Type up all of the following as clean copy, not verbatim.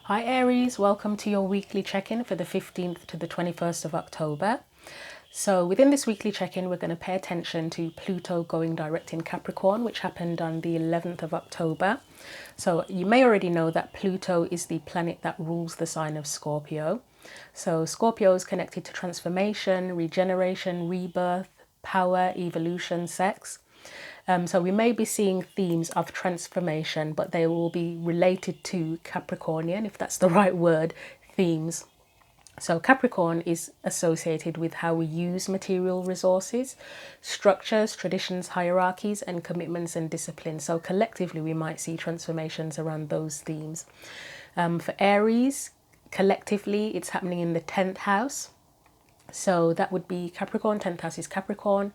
Hi Aries, welcome to your weekly check-in for the 15th to the 21st of October. So within this weekly check-in, we're going to pay attention to Pluto going direct in Capricorn, which happened on the 11th of October. So you may already know that Pluto is the planet that rules the sign of Scorpio. So Scorpio is connected to transformation, regeneration, rebirth, power, evolution, sex. So we may be seeing themes of transformation, but they will be related to Capricornian, if that's the right word, themes. So Capricorn is associated with how we use material resources, structures, traditions, hierarchies, and commitments and disciplines. So collectively, we might see transformations around those themes. For Aries, collectively, it's happening in the 10th house. So that would be Capricorn. 10th house is Capricorn.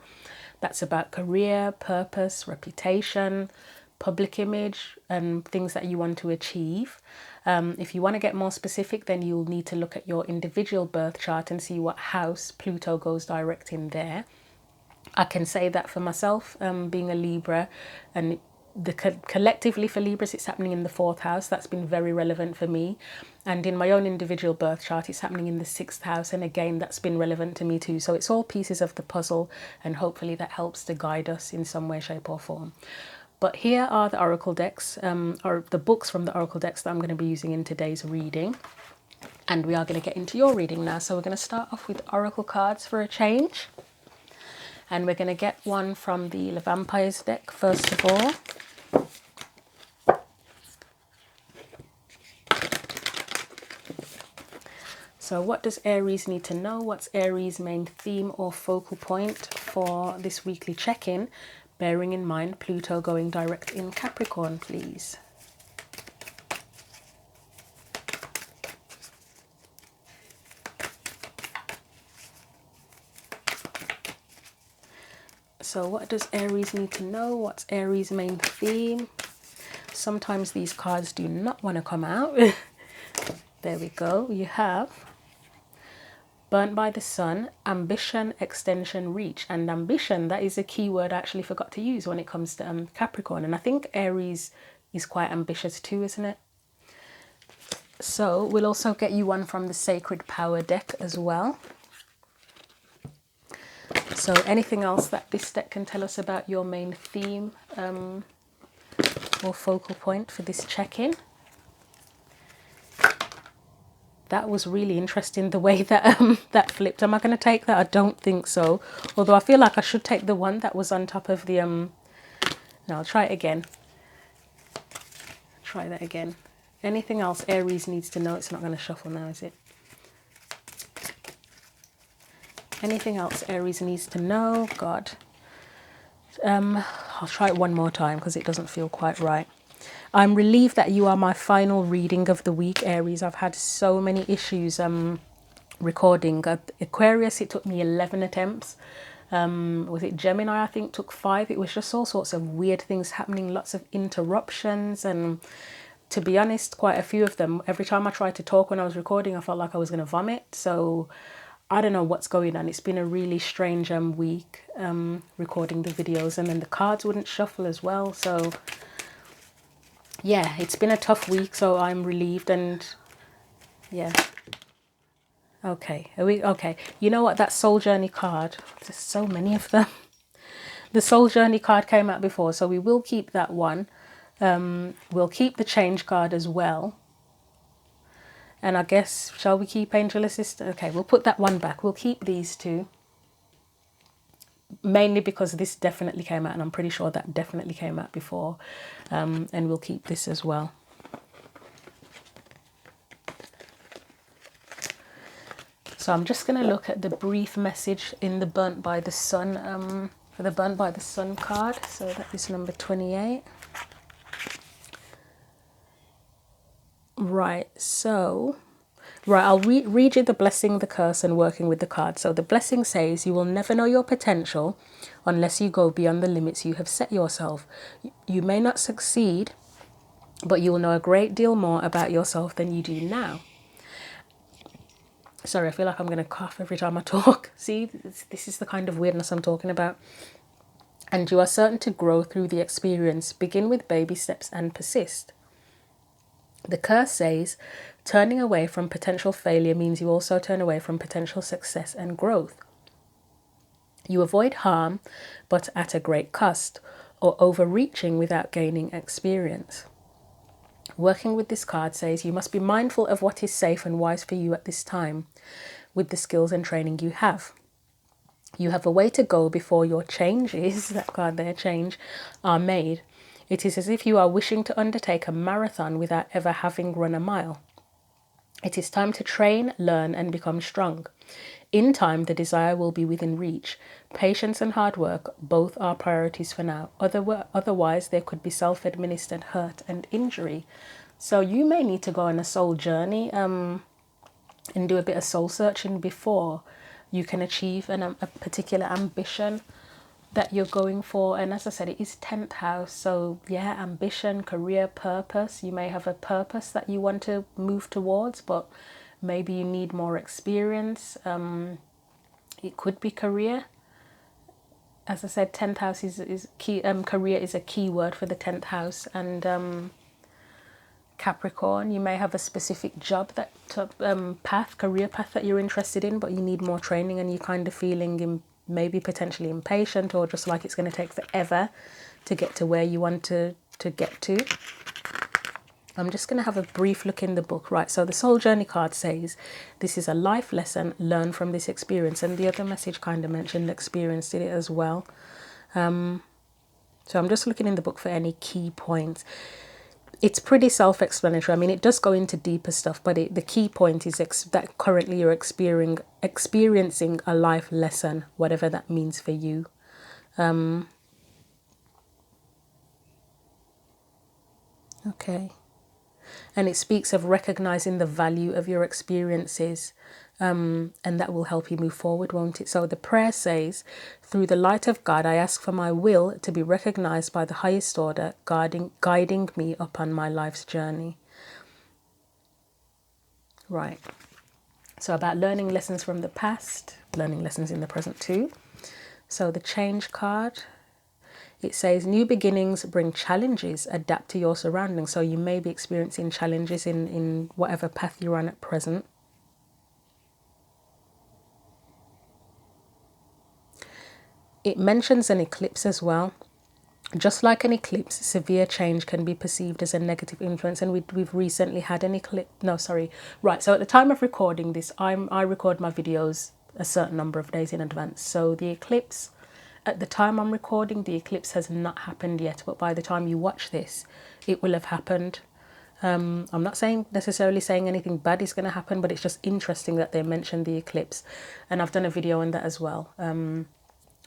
That's about career, purpose, reputation, public image, and things that you want to achieve. If you want to get more specific, then you'll need to look at your individual birth chart and see what house Pluto goes direct in there. I can say that for myself, being a Libra, and collectively for Libras, it's happening in the 4th house. That's been very relevant for me. And in my own individual birth chart, it's happening in the 6th house. And again, that's been relevant to me too. So it's all pieces of the puzzle, and hopefully that helps to guide us in some way, shape or form. But here are the oracle decks, or the books from the oracle decks that I'm going to be using in today's reading. And we are going to get into your reading now. So we're going to start off with oracle cards for a change. And we're going to get one from the Vampires deck first of all. So what does Aries need to know? What's Aries' main theme or focal point for this weekly check-in? Bearing in mind Pluto going direct in Capricorn, please. So what does Aries need to know? What's Aries' main theme? Sometimes these cards do not want to come out. There we go. You have Burnt by the Sun, ambition, extension, reach. And ambition, that is a key word I actually forgot to use when it comes to Capricorn. And I think Aries is quite ambitious too, isn't it? So we'll also get you one from the Sacred Power deck as well. So anything else that this deck can tell us about your main theme or focal point for this check-in? That was really interesting, the way that that flipped. Am I going to take that? I don't think so. Although I feel like I should take the one that was on top of the... No, I'll try it again. Try that again. Anything else Aries needs to know? It's not going to shuffle now, is it? Anything else Aries needs to know? God. I'll try it one more time because it doesn't feel quite right. I'm relieved that you are my final reading of the week, Aries. I've had so many issues recording. Aquarius, it took me 11 attempts. Was it Gemini, I think, took 5. It was just all sorts of weird things happening, lots of interruptions. And to be honest, quite a few of them, every time I tried to talk when I was recording, I felt like I was going to vomit. So I don't know what's going on. It's been a really strange week recording the videos. And then the cards wouldn't shuffle as well. So yeah, it's been a tough week, so I'm relieved. And yeah. Okay, okay. You know what, that Soul Journey card, there's so many of them. The Soul Journey card came out before, so we will keep that one. We'll keep the Change card as well. And I guess, shall we keep Angel Assistant? Okay, we'll put that one back. We'll keep these two. Mainly because this definitely came out, and I'm pretty sure that definitely came out before. And we'll keep this as well. So I'm just going to look at the brief message in the Burnt by the Sun, for the Burnt by the Sun card. So that is number 28. Right, so... Right, I'll read you the blessing, the curse, and working with the card. So the blessing says, you will never know your potential unless you go beyond the limits you have set yourself. You may not succeed, but you will know a great deal more about yourself than you do now. Sorry, I feel like I'm going to cough every time I talk. See, this is the kind of weirdness I'm talking about. And you are certain to grow through the experience. Begin with baby steps and persist. The curse says, Turning away from potential failure means you also turn away from potential success and growth. You avoid harm, but at a great cost, or overreaching without gaining experience. Working with this card says you must be mindful of what is safe and wise for you at this time with the skills and training you have. You have a way to go before your changes, that card there, change, are made. It is as if you are wishing to undertake a marathon without ever having run a mile. It is time to train, learn, and become strong. In time, the desire will be within reach. Patience and hard work both are priorities for now. Otherwise, there could be self-administered hurt and injury. So you may need to go on a soul journey and do a bit of soul searching before you can achieve a particular ambition that you're going for. And as I said, it is 10th house, so yeah, ambition, career, purpose. You may have a purpose that you want to move towards, but maybe you need more experience. It could be career. As I said, 10th house is key. Career is a key word for the 10th house. And Capricorn, you may have a specific job, that career path that you're interested in, but you need more training and you're kind of feeling maybe potentially impatient, or just like it's going to take forever to get to where you want to get to. I'm just going to have a brief look in the book. Right, so the Soul Journey card says this is a life lesson, learn from this experience, and the other message kind of mentioned experienced it as well. So I'm just looking in the book for any key points. It's pretty self-explanatory. I mean, it does go into deeper stuff, but the key point is that currently you're experiencing a life lesson, whatever that means for you. Okay. And it speaks of recognizing the value of your experiences, and that will help you move forward, won't it? So the prayer says, through the light of God, I ask for my will to be recognized by the highest order, guiding me upon my life's journey. Right. So about learning lessons from the past, learning lessons in the present too. So the change card, it says new beginnings bring challenges, adapt to your surroundings. So you may be experiencing challenges in whatever path you're on at present. It mentions an eclipse as well. Just like an eclipse, severe change can be perceived as a negative influence, and we've recently had an eclipse. No, sorry. Right, so at the time of recording this, I record my videos a certain number of days in advance. So the eclipse, at the time I'm recording, the eclipse has not happened yet, but by the time you watch this, it will have happened. I'm not necessarily saying anything bad is going to happen, but it's just interesting that they mentioned the eclipse, and I've done a video on that as well.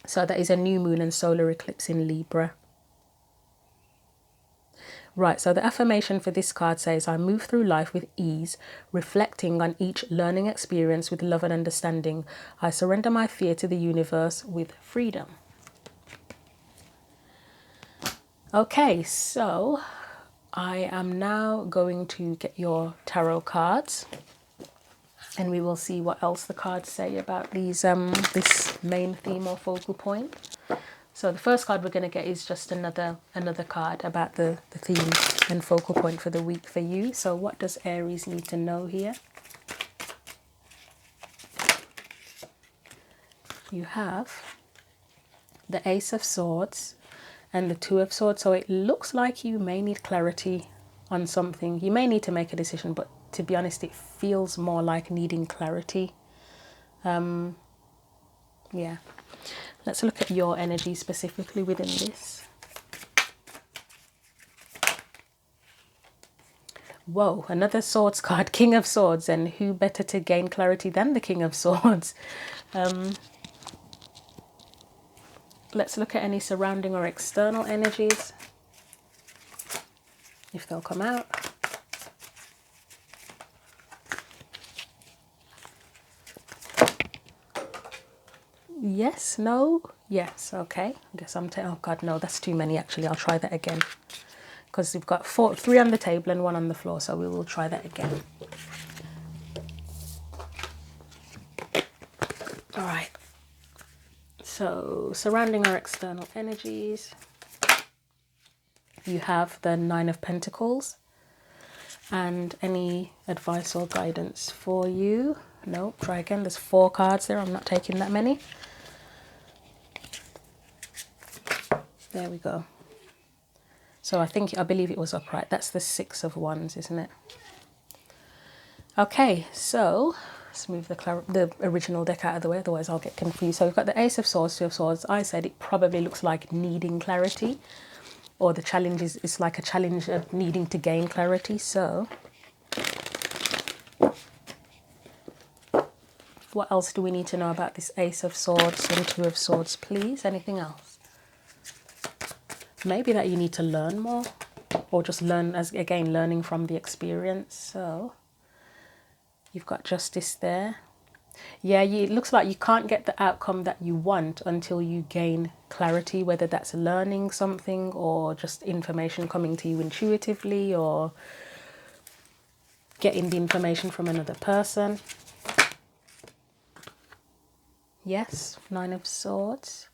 So that is a new moon and solar eclipse in Libra. Right, so the affirmation for this card says, I move through life with ease, reflecting on each learning experience with love and understanding. I surrender my fear to the universe with freedom. Okay, so I am now going to get your tarot cards, and we will see what else the cards say about these this main theme or focal point. So the first card we're going to get is just another card about the theme and focal point for the week for you. So what does Aries need to know here? You have the Ace of Swords and the Two of Swords. So it looks like you may need clarity on something. You may need to make a decision, but to be honest, it feels more like needing clarity. Yeah. Let's look at your energy specifically within this. Whoa, another Swords card, King of Swords, and who better to gain clarity than the King of Swords? Let's look at any surrounding or external energies, if they'll come out. Yes, no, yes, okay. I guess oh God, no, that's too many actually. I'll try that again. Because we've got three on the table and one on the floor, so we will try that again. All right. So surrounding our external energies, you have the Nine of Pentacles, And any advice or guidance for you? Nope, try again. There's 4 cards there. I'm not taking that many. There we go. So I believe it was upright. That's the 6 of Wands, isn't it? Okay, so let's move the original deck out of the way, otherwise I'll get confused. So we've got the Ace of Swords, 2 of Swords. I said it probably looks like needing clarity, or the challenge is like a challenge of needing to gain clarity. So what else do we need to know about this Ace of Swords and 2 of Swords, please? Anything else? Maybe that you need to learn more, or just learn, as again, learning from the experience. So you've got Justice there. Yeah, it looks like you can't get the outcome that you want until you gain clarity, whether that's learning something or just information coming to you intuitively, or getting the information from another person. Yes, 9 of Swords.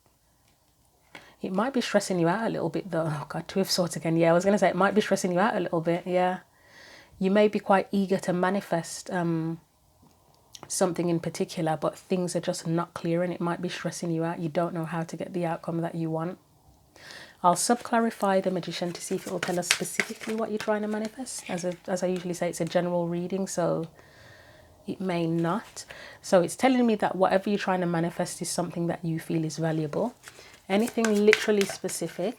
It might be stressing you out a little bit though. Oh God, 2 of Swords again. Yeah, I was going to say it might be stressing you out a little bit. Yeah. You may be quite eager to manifest something in particular, but things are just not clear and it might be stressing you out. You don't know how to get the outcome that you want. I'll sub-clarify the Magician to see if it will tell us specifically what you're trying to manifest. As I usually say, it's a general reading, so it may not. So it's telling me that whatever you're trying to manifest is something that you feel is valuable. Anything literally specific,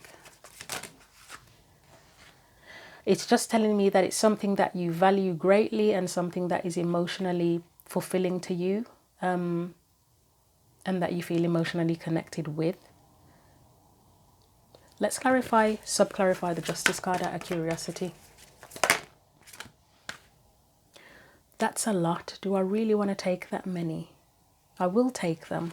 it's just telling me that it's something that you value greatly and something that is emotionally fulfilling to you, and that you feel emotionally connected with. Let's sub-clarify the Justice card out of curiosity. That's a lot. Do I really want to take that many? I will take them.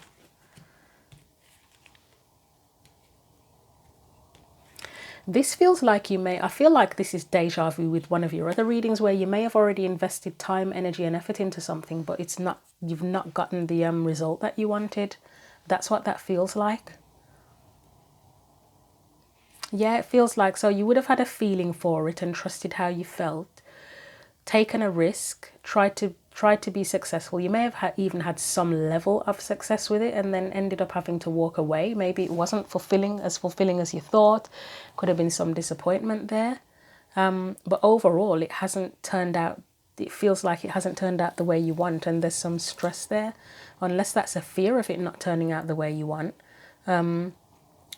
This feels like I feel like this is deja vu with one of your other readings, where you may have already invested time, energy and effort into something, but you've not gotten the result that you wanted. That's what that feels like. Yeah, it feels like, so you would have had a feeling for it and trusted how you felt, taken a risk, tried to be successful. You may have even had some level of success with it and then ended up having to walk away. Maybe it wasn't fulfilling as you thought. Could have been some disappointment there. But overall, it hasn't turned out, it feels like it hasn't turned out the way you want, and there's some stress there, unless that's a fear of it not turning out the way you want.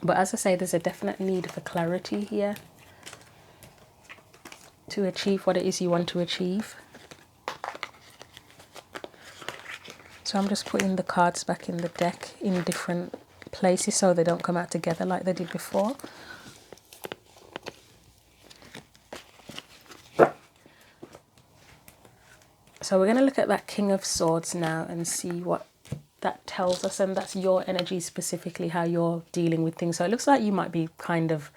But as I say, there's a definite need for clarity here to achieve what it is you want to achieve. So I'm just putting the cards back in the deck in different places so they don't come out together like they did before. So we're going to look at that King of Swords now and see what that tells us, and that's your energy specifically, how you're dealing with things. So it looks like you might be kind of,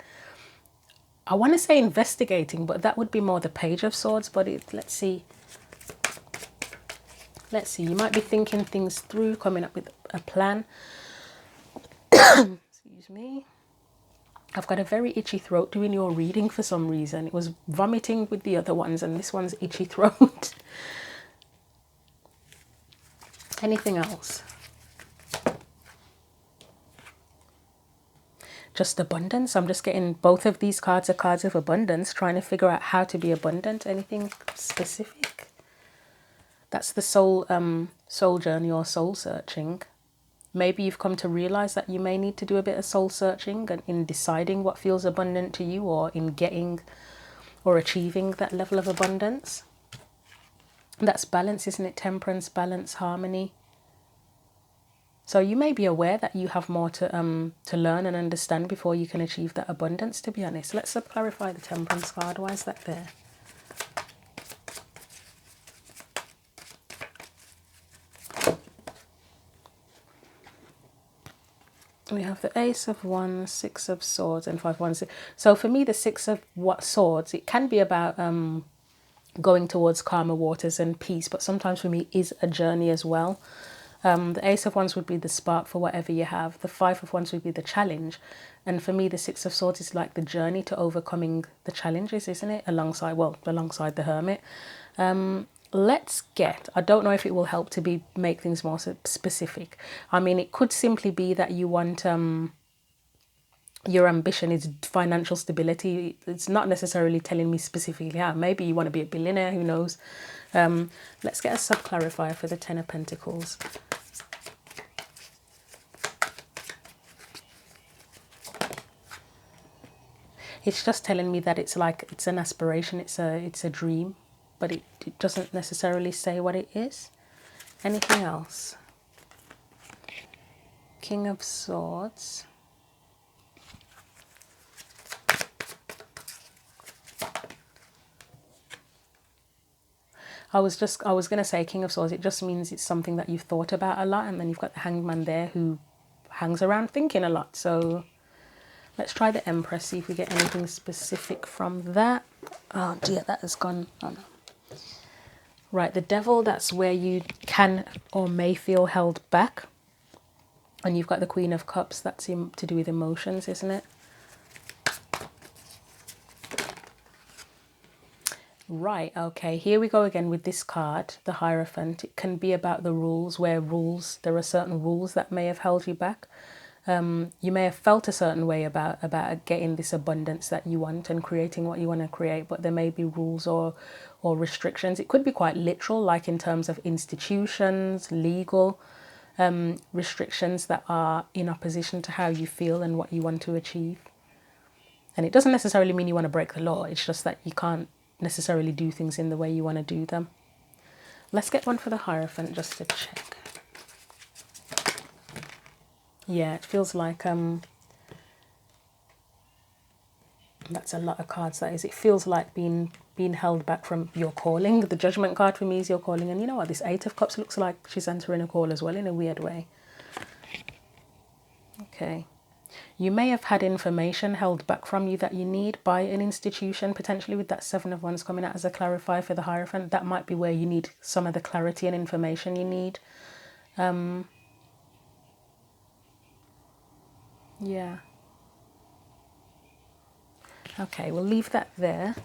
I want to say investigating, but that would be more the Page of Swords. But let's see, you might be thinking things through, coming up with a plan. Excuse me. I've got a very itchy throat doing your reading for some reason. It was vomiting with the other ones and this one's itchy throat. Anything else? Just abundance. I'm just getting both of these cards are cards of abundance, trying to figure out how to be abundant. Anything specific? That's the soul journey or soul searching. Maybe you've come to realize that you may need to do a bit of soul searching and in deciding what feels abundant to you, or in getting or achieving that level of abundance. That's balance, isn't it? Temperance, balance, harmony. So you may be aware that you have more to learn and understand before you can achieve that abundance, to be honest. Let's clarify the Temperance card. Why is that there? We have the Ace of Wands, 6 of Swords and 5 of Wands. So for me, the 6 of Swords, it can be about going towards calmer waters and peace, but sometimes for me is a journey as well. The Ace of Wands would be the spark for whatever you have. The Five of Wands would be the challenge. And for me, the Six of Swords is like the journey to overcoming the challenges, isn't it? Alongside the Hermit. Let's get, I don't know if it will help to make things more specific. I mean, it could simply be that you want, your ambition is financial stability. It's not necessarily telling me specifically how. Maybe you want to be a billionaire, who knows. Let's get a sub-clarifier for the Ten of Pentacles. It's just telling me that it's like, it's an aspiration, it's a dream, but it doesn't necessarily say what it is. Anything else? King of Swords. I was going to say King of Swords, it just means it's something that you've thought about a lot, and then you've got the Hanged Man there who hangs around thinking a lot. So let's try the Empress, see if we get anything specific from that. Oh dear, that has gone. Oh no. Right, the Devil, that's where you can or may feel held back. And you've got the Queen of Cups, that's to do with emotions, isn't it? Right, okay, here we go again with this card, the Hierophant. It can be about the rules, there are certain rules that may have held you back. You may have felt a certain way about getting this abundance that you want and creating what you want to create, but there may be rules or restrictions. It could be quite literal, like in terms of institutions, legal restrictions that are in opposition to how you feel and what you want to achieve. And it doesn't necessarily mean you want to break the law, it's just that you can't necessarily do things in the way you want to do them. Let's get one for the Hierophant just to check. Yeah, it feels like that's a lot of cards, that is. It feels like being held back from your calling. The Judgment card for me is your calling, and you know what, this Eight of Cups looks like she's answering a call as well in a weird way. Okay. You may have had information held back from you that you need by an institution, potentially with that Seven of Wands coming out as a clarifier for the Hierophant. That might be where you need some of the clarity and information you need. Yeah. Okay, we'll leave that there.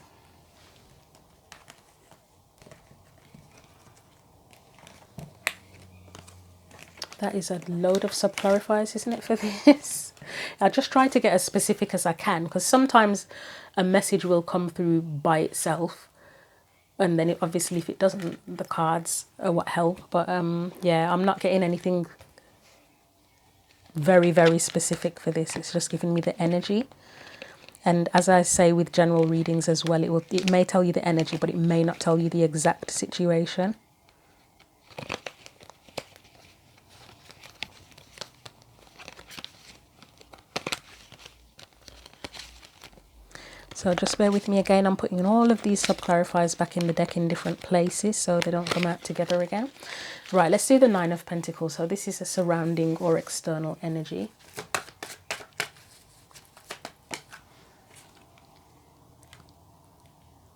That is a load of sub-clarifiers, isn't it, for this? I just try to get as specific as I can, because sometimes a message will come through by itself, and then obviously if it doesn't, the cards are what help. But yeah, I'm not getting anything very, very specific for this. It's just giving me the energy. And as I say with general readings as well, it may tell you the energy, but it may not tell you the exact situation. So just bear with me again. I'm putting all of these sub-clarifiers back in the deck in different places so they don't come out together again. Right, let's do the Nine of Pentacles. So this is a surrounding or external energy.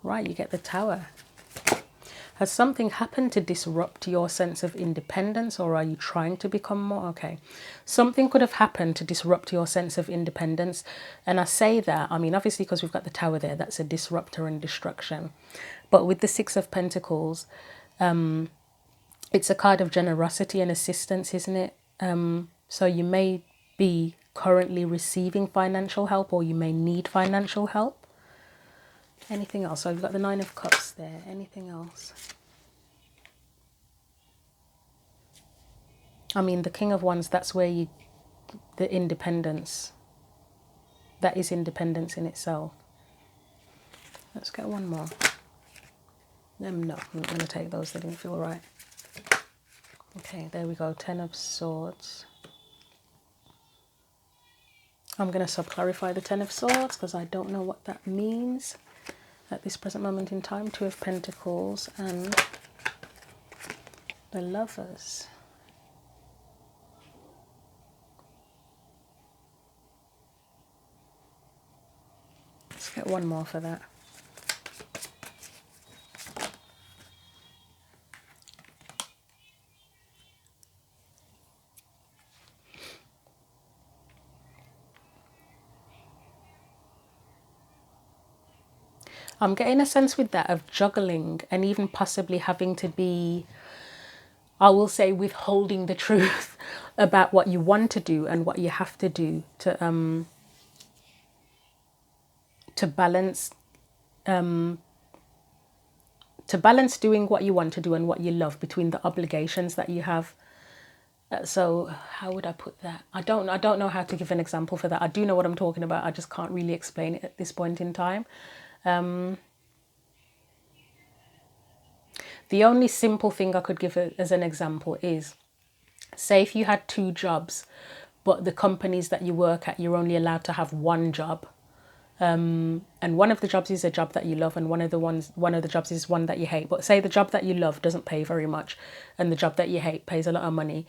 Right, you get the Tower. Has something happened to disrupt your sense of independence, or are you trying to become more? Okay, something could have happened to disrupt your sense of independence. And I say that, I mean, obviously because we've got the Tower there, that's a disruptor and destruction. But with the Six of Pentacles, it's a card of generosity and assistance, isn't it? So you may be currently receiving financial help, or you may need financial help. Anything else? So we've got the Nine of Cups there. Anything else? I mean, the King of Wands, that's where the independence, that is independence in itself. Let's get one more. No, I'm not going to take those. They didn't feel right. Okay, there we go. Ten of Swords. I'm going to sub-clarify the Ten of Swords because I don't know what that means at this present moment in time. Two of Pentacles and the Lovers. Let's get one more for that. I'm getting a sense with that of juggling and even possibly having to be, I will say, withholding the truth about what you want to do and what you have to do to balance doing what you want to do and what you love between the obligations that you have. So how would I put that? I don't know how to give an example for that. I do know what I'm talking about. I just can't really explain it at this point in time. The only simple thing I could give as an example is, say if you had 2 jobs, but the companies that you work at, you're only allowed to have 1 job. And one of the jobs is a job that you love, and one of the jobs is one that you hate. But say the job that you love doesn't pay very much, and the job that you hate pays a lot of money.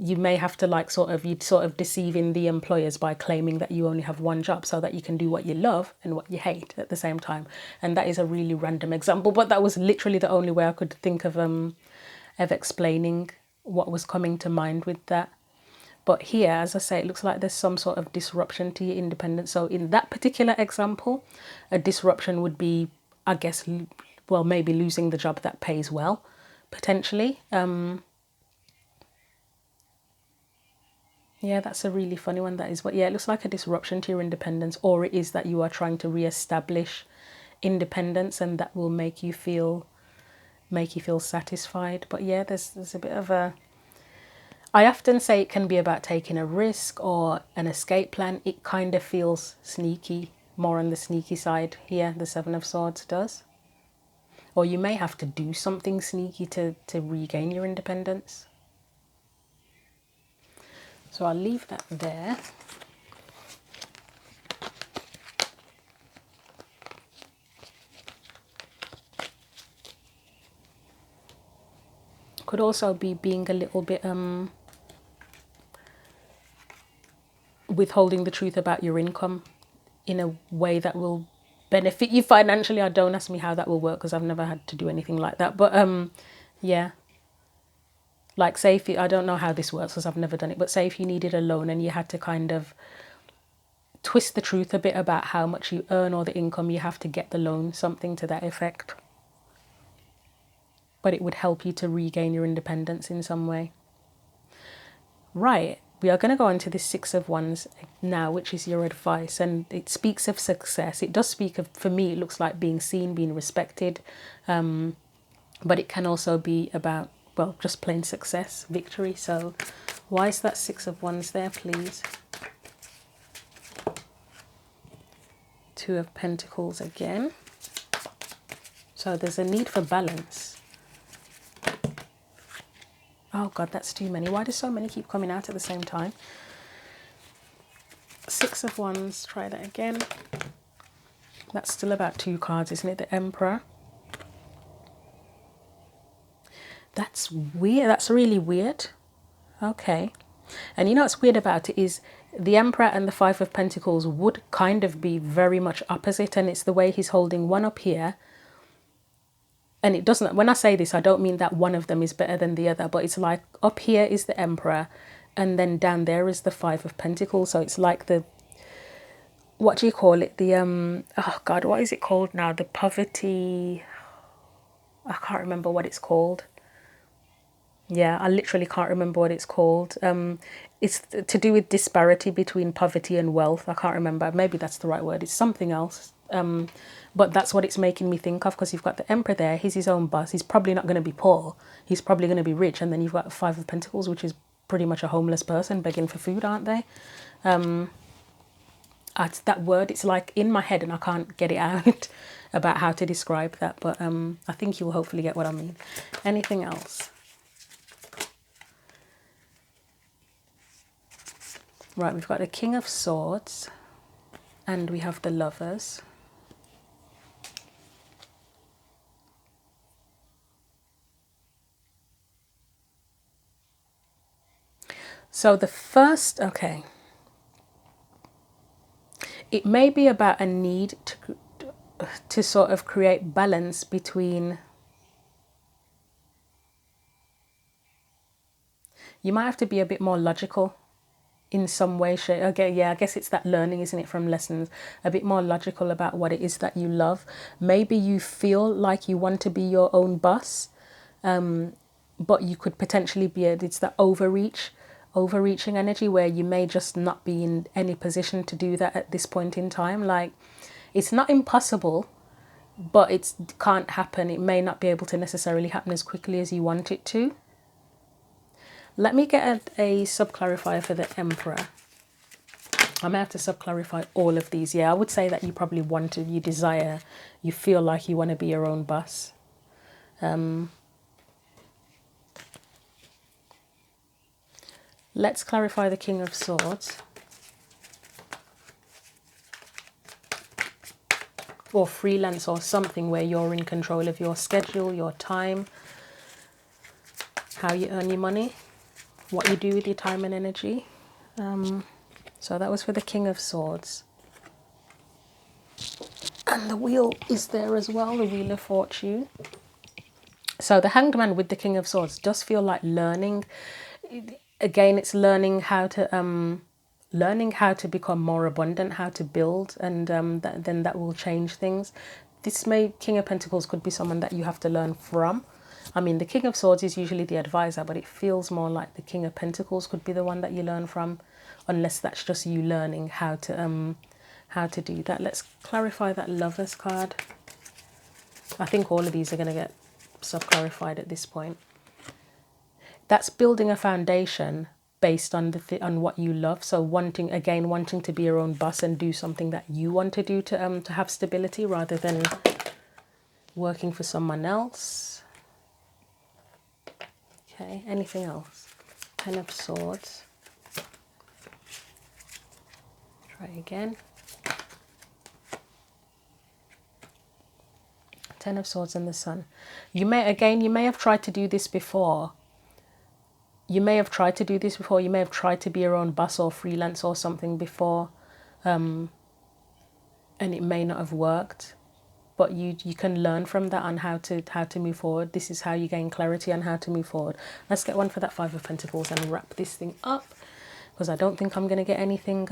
You may have to you'd sort of deceiving the employers by claiming that you only have 1 job so that you can do what you love and what you hate at the same time. And that is a really random example, but that was literally the only way I could think of explaining what was coming to mind with that. But here, as I say, it looks like there's some sort of disruption to your independence. So in that particular example, a disruption would be, I guess, well, maybe losing the job that pays well, potentially. Yeah, that's a really funny one. That is what, yeah, it looks like a disruption to your independence, or it is that you are trying to re-establish independence, and that will make you feel satisfied. But yeah, there's a bit of a, I often say it can be about taking a risk or an escape plan. It kind of feels sneaky, more on the sneaky side here, the 7 of Swords does. Or you may have to do something sneaky to regain your independence. So I'll leave that there. Could also be being a little bit withholding the truth about your income in a way that will benefit you financially. Don't ask me how that will work because I've never had to do anything like that. But yeah, like say if you, I don't know how this works because I've never done it, but say if you needed a loan and you had to kind of twist the truth a bit about how much you earn or the income you have to get the loan, something to that effect. But it would help you to regain your independence in some way. Right, we are going to go on to the 6 of Wands now, which is your advice, and it speaks of success. It does speak of, for me, it looks like being seen, being respected, but it can also be about, well, just plain success, victory. So why is that 6 of Wands there, please? 2 of Pentacles again. So there's a need for balance. Oh God, that's too many. Why do so many keep coming out at the same time? 6 of Wands, try that again. That's still about 2 cards, isn't it? The Emperor. That's weird. That's really weird. Okay. And you know what's weird about it is the Emperor and the 5 of Pentacles would kind of be very much opposite, and it's the way he's holding one up here. And it doesn't, when I say this, I don't mean that one of them is better than the other, but it's like up here is the Emperor and then down there is the 5 of Pentacles. So it's like the, what do you call it? The, oh God, what is it called now? The poverty, I can't remember what it's called. Yeah, I literally can't remember what it's called. It's to do with disparity between poverty and wealth. I can't remember. Maybe that's the right word. It's something else. But that's what it's making me think of, because you've got the Emperor there. He's his own boss. He's probably not going to be poor. He's probably going to be rich. And then you've got the 5 of Pentacles, which is pretty much a homeless person begging for food, aren't they? That word, it's like in my head and I can't get it out about how to describe that. But I think you'll hopefully get what I mean. Anything else? Right, we've got the King of Swords and we have the Lovers. So the first, okay, it may be about a need to sort of create balance between, you might have to be a bit more logical in some way, shape. Okay, yeah, I guess it's that learning, isn't it, from lessons, a bit more logical about what it is that you love. Maybe you feel like you want to be your own boss, but you could potentially be it's that overreaching energy where you may just not be in any position to do that at this point in time. Like, it's not impossible, but it can't happen. It may not be able to necessarily happen as quickly as you want it to. Let me get a sub-clarifier for the Emperor. I may have to sub-clarify all of these. Yeah, I would say that you probably want to, you desire, you feel like you want to be your own boss. Let's clarify the King of Swords. Or freelance or something where you're in control of your schedule, your time, how you earn your money, what you do with your time and energy. So that was for the King of Swords. And the wheel is there as well, the Wheel of Fortune. So the Hanged Man with the King of Swords does feel like learning. Again, it's learning how to become more abundant, how to build, and then that will change things. King of Pentacles could be someone that you have to learn from. I mean, the King of Swords is usually the advisor, but it feels more like the King of Pentacles could be the one that you learn from, unless that's just you learning how to do that. Let's clarify that Lovers card. I think all of these are going to get sub-clarified at this point. That's building a foundation based on on what you love. So wanting to be your own boss and do something that you want to do to have stability rather than working for someone else. Okay, anything else? Ten of Swords. Try again. Ten of Swords and the Sun. You may have tried to do this before. You may have tried to be your own boss or freelance or something before, and it may not have worked. But you can learn from that on how to move forward. This is how you gain clarity on how to move forward. Let's get one for that Five of Pentacles and wrap this thing up, because I don't think I'm going to get anything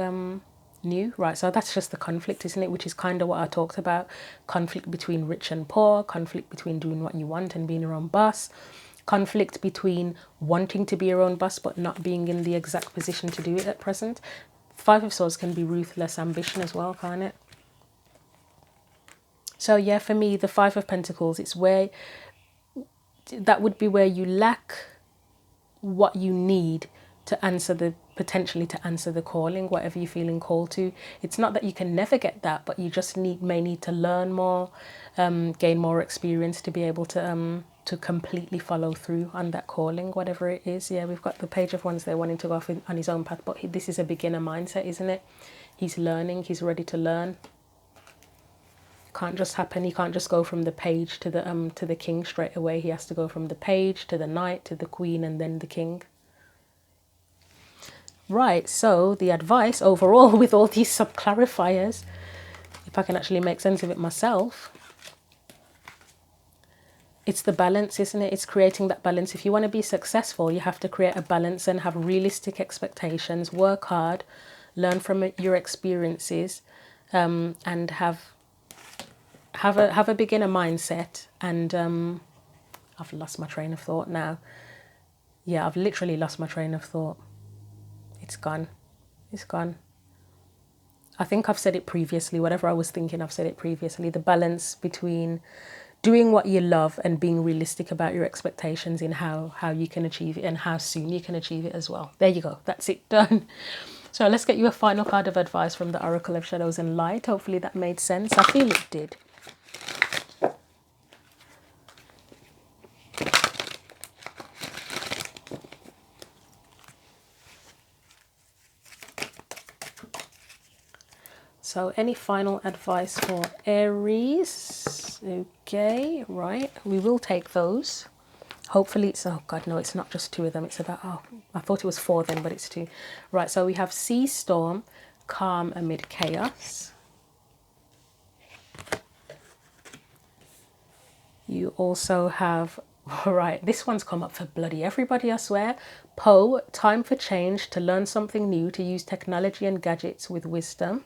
new. Right, so that's just the conflict, isn't it? Which is kind of what I talked about. Conflict between rich and poor, conflict between doing what you want and being your own boss, conflict between wanting to be your own boss but not being in the exact position to do it at present. Five of Swords can be ruthless ambition as well, can't it? So yeah, for me, the Five of Pentacles, it's where that would be where you lack what you need to potentially answer the calling, whatever you're feeling called to. It's not that you can never get that, but you just may need to learn more, gain more experience to be able to completely follow through on that calling, whatever it is. Yeah, we've got the Page of Wands there wanting to go off on his own path, but this is a beginner mindset, isn't it? He's learning, he's ready to learn. Can't just happen. He can't just go from the Page to the King straight away. He has to go from the Page to the Knight to the Queen and then the King. Right, so the advice overall with all these sub-clarifiers, if I can actually make sense of it myself, it's the balance, isn't it? It's creating that balance. If you want to be successful, you have to create a balance and have realistic expectations, work hard, learn from your experiences, and have a beginner mindset. And I've lost my train of thought now. Yeah, I've literally lost my train of thought. It's gone. It's gone. I think I've said it previously. Whatever I was thinking, I've said it previously. The balance between doing what you love and being realistic about your expectations in how you can achieve it and how soon you can achieve it as well. There you go. That's it. Done. So let's get you a final card of advice from the Oracle of Shadows and Light. Hopefully that made sense. I feel it did. So any final advice for Aries? Okay, right. We will take those. Hopefully it's, oh God, no, it's not just two of them. It's about, oh, I thought it was four then, but it's two. Right, so we have Sea Storm, Calm Amid Chaos. You also have All right, this one's come up for bloody everybody, I swear. Poe, time for change, to learn something new, to use technology and gadgets with wisdom,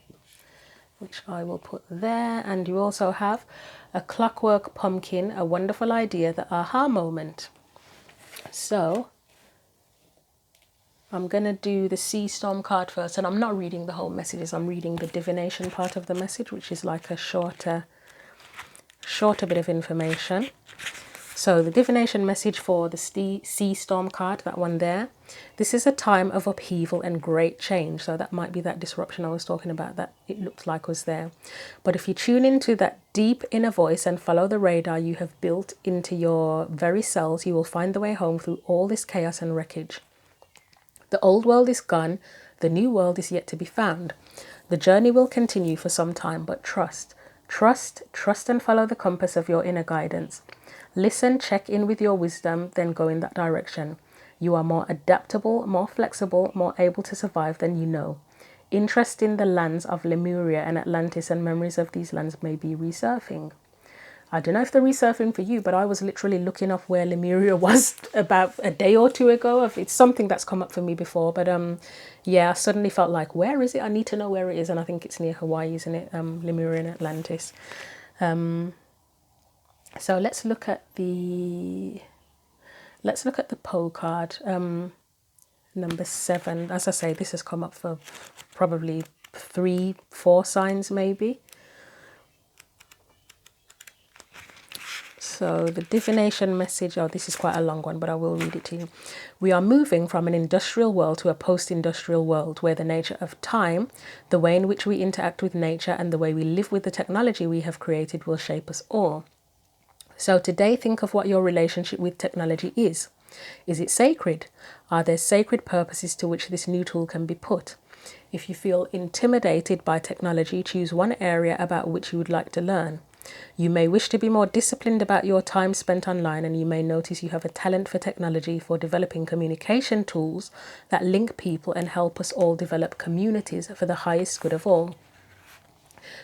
which I will put there. And you also have a clockwork pumpkin, a wonderful idea, the aha moment. So I'm going to do the sea storm card first, and I'm not reading the whole messages. I'm reading the divination part of the message, which is like a shorter bit of information. So the divination message for the sea storm card, that one there. This is a time of upheaval and great change. So that might be that disruption I was talking about that it looked like was there. But if you tune into that deep inner voice and follow the radar you have built into your very cells, you will find the way home through all this chaos and wreckage. The old world is gone. The new world is yet to be found. The journey will continue for some time, but trust, and follow the compass of your inner guidance. Listen, check in with your wisdom, then go in that direction. You are more adaptable, more flexible, more able to survive than you know. Interest in the lands of Lemuria and Atlantis and memories of these lands may be resurfing. I don't know if they're resurfing for you, but I was literally looking up where Lemuria was about a day or two ago. It's something that's come up for me before, but yeah, I suddenly felt like, where is it? I need to know where it is, and I think it's near Hawaii, isn't it? Lemuria and Atlantis. So let's look at the Poe card, number 7. As I say, this has come up for probably 3-4 signs maybe. So the divination message, oh, this is quite a long one, but I will read it to you. We are moving from an industrial world to a post-industrial world where the nature of time, the way in which we interact with nature, and the way we live with the technology we have created will shape us all. So today, think of what your relationship with technology is. Is it sacred? Are there sacred purposes to which this new tool can be put? If you feel intimidated by technology, choose one area about which you would like to learn. You may wish to be more disciplined about your time spent online, and you may notice you have a talent for technology, for developing communication tools that link people and help us all develop communities for the highest good of all.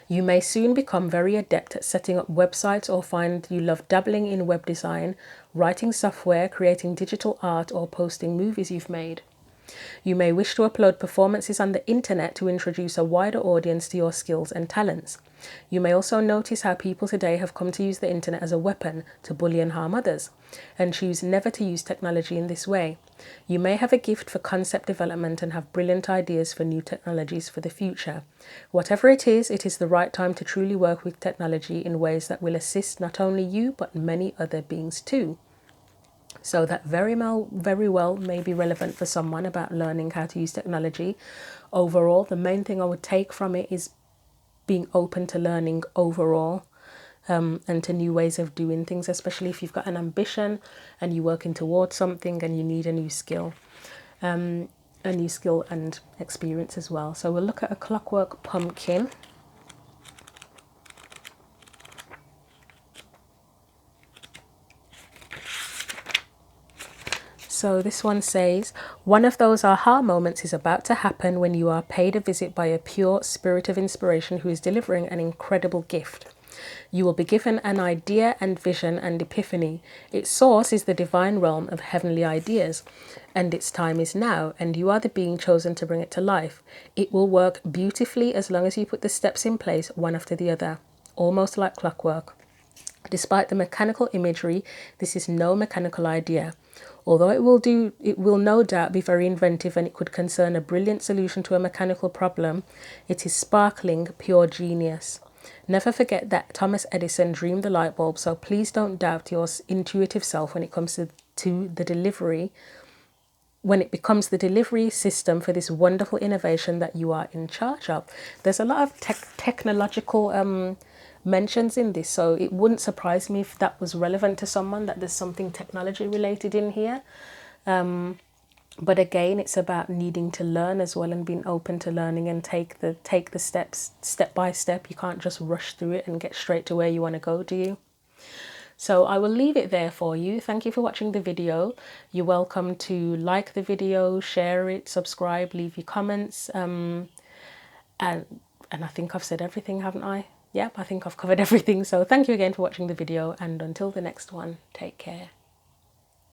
You may soon become very adept at setting up websites, or find you love dabbling in web design, writing software, creating digital art, or posting movies you've made. You may wish to upload performances on the internet to introduce a wider audience to your skills and talents. You may also notice how people today have come to use the internet as a weapon to bully and harm others, and choose never to use technology in this way. You may have a gift for concept development and have brilliant ideas for new technologies for the future. Whatever it is the right time to truly work with technology in ways that will assist not only you, but many other beings too. So that very well may be relevant for someone about learning how to use technology. Overall, the main thing I would take from it is being open to learning overall, and to new ways of doing things, especially if you've got an ambition and you're working towards something and you need a new skill and experience as well. So we'll look at a clockwork pumpkin. So this one says, one of those aha moments is about to happen when you are paid a visit by a pure spirit of inspiration who is delivering an incredible gift. You will be given an idea and vision and epiphany. Its source is the divine realm of heavenly ideas, and its time is now, and you are the being chosen to bring it to life. It will work beautifully as long as you put the steps in place one after the other, almost like clockwork. Despite the mechanical imagery, this is no mechanical idea. Although it will no doubt be very inventive, and it could concern a brilliant solution to a mechanical problem, it is sparkling, pure genius. Never forget that Thomas Edison dreamed the light bulb, so please don't doubt your intuitive self when it comes to the delivery, when it becomes the delivery system for this wonderful innovation that you are in charge of. There's a lot of technological mentions in this, so it wouldn't surprise me if that was relevant to someone, that there's something technology related in here. But again, it's about needing to learn as well, and being open to learning, and take the steps step by step. You can't just rush through it and get straight to where you want to go, do you? So I will leave it there for you. Thank you for watching the video. You're welcome to like the video, share it, subscribe, leave your comments, and I think I've said everything, haven't I? Yep, I think I've covered everything. So thank you again for watching the video, and until the next one, take care.